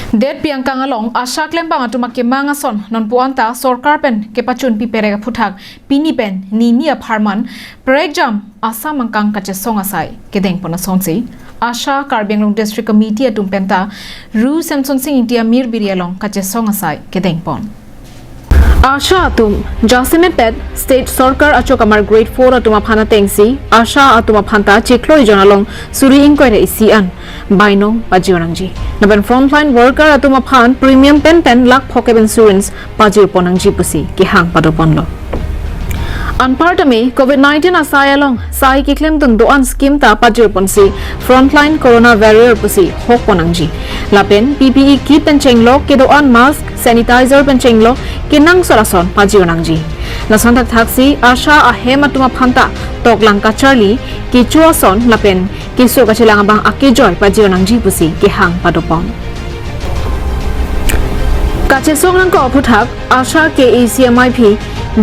Det piangkang along ASHA klem bang atuma ke mangason non puanta sorkar pen ke pachun pi perega phuthak pini pen ni nia pharman prejam asa mangkang kachesong asai ke deng pona sonsi ASHA Karbenglong District Committee atum penta Ru Samson Singh India Mir Birialong kachesong asai ke deng pon ASHA atum Jasime pet state sorkar achokamar grade 4 atuma phana tengsi ASHA atuma phanta chikloi jonalong suri inquiry isian bainong pajionangji naban frontline worker atuma phan premium pen lakh phokeb insurance pajir ponangji pusi ki hang padoponlo Anpartame COVID-19 asai along sai ki claim dun doan scheme ta pajir ponsi frontline corona barrier pusi hok ponangji lapen PPE kit pen chenglo ke doan mask sanitizer pen chenglo ke nang sorason pajir nangji nason tak thaksi ASHA ahem atuma phanta toklang ka charli ki chuason lapen ki so ka chilang bang akejoy pajir nangji pusi ki hang padopon kachesong nang ko aphuthak ASHA ke ACMIP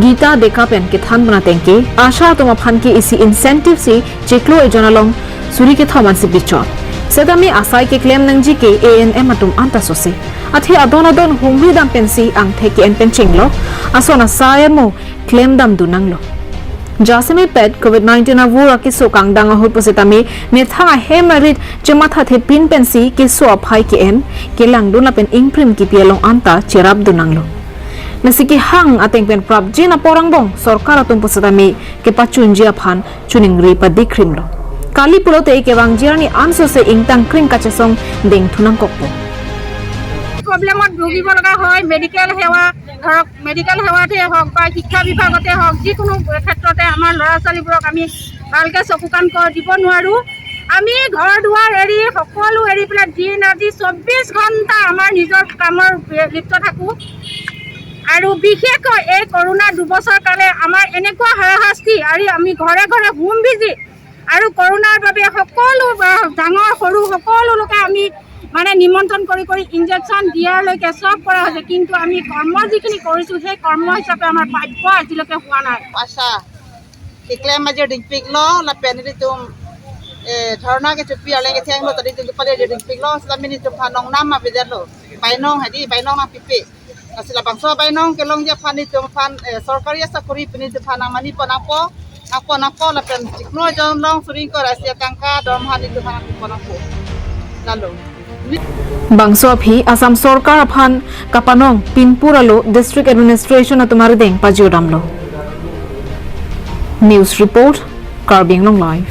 Gita dekapen ke than bana tengke ASHA toma phan ke isi incentive si cheklo e jonalong suri ke thoman si bichot sedami asai ke claim nangji ke ANM atum anta sose athi adon humri dam pensi ang theke en pen chinglo asona sayamo claim dam dunanglo Jasime pet COVID-19 avura ki so kang dang ho posetami me tha hemarit chematha the pin pensi ke so aphai ke en ke langdun la pen imprim ki pielong anta cherap dunanglo Nasiki hang ateng pen prabji na porangbong sorkar atum posetami ke pachunjia phan chuningri pa dikrimlo kali pulote ke wangjirani anso se ingtang kring kachesong ding thunang kokpo প্ৰব্লেমত ভুগিব লগা হয় medical সেৱা ধৰক medical সেৱাতে হওক বা শিক্ষা বিভাগতে হওক যিকোনো ক্ষেত্ৰতে আমাৰ ল'ৰা ছোৱালীবোৰক আমি ভালকৈ চকু কাণ দিব নোৱাৰোঁ আমি ঘৰ দুৱাৰ এৰি সকলো এৰি পেলাই দিন ৰাতি 24 ঘণ্টা আমাৰ নিজৰ কামৰ লিপ্ত থাকোঁ আৰু বিশেষকৈ এই কৰোণা দুবছৰ কালে আমাৰ এনেকুৱা হাৰাশাস্তি আৰু আমি ঘৰে ঘৰে হোম ভিজিট আৰু কৰোণাৰ বাবে সকলো ডাঙৰ সৰু সকলো লোকে আমি মানে নিমন্ত্ৰণ কৰি ইনজেকশ্যন দিয়ালৈকে চব কৰা হৈছে কিন্তু আমি কৰ্ম যিখিনি কৰিছোঁ সেই কৰ্ম হিচাপে আমাৰ প্ৰাপ্য আজিলৈকে হোৱা নাই আশা শিকলে মাজে ডিংপিক ল লা পেনিলি তুম ধৰণা কে চুপি আলেগে থ্যাং লো তদি তুম পালে ডিংপিক ল সামিনি তুম ফানং নাম মা বেজালো বাইনং হেদি বাইনং না পিপি আসলা বাংসো বাইনং কেলং যে ফানি তুম ফান সরকারি চাকরি পিনি তুম ফানা মানি পনাপো নাপো লা পেন চিকনো জন লং সুরিং কো রাশিয়া কাংকা দমহানি তুম ফানা পনাপো লালো Bangso aphi Assam Sorkar aphan kapanong Pinpuralo District Administration atumar deng pajodamlo News Report Karbenglong Live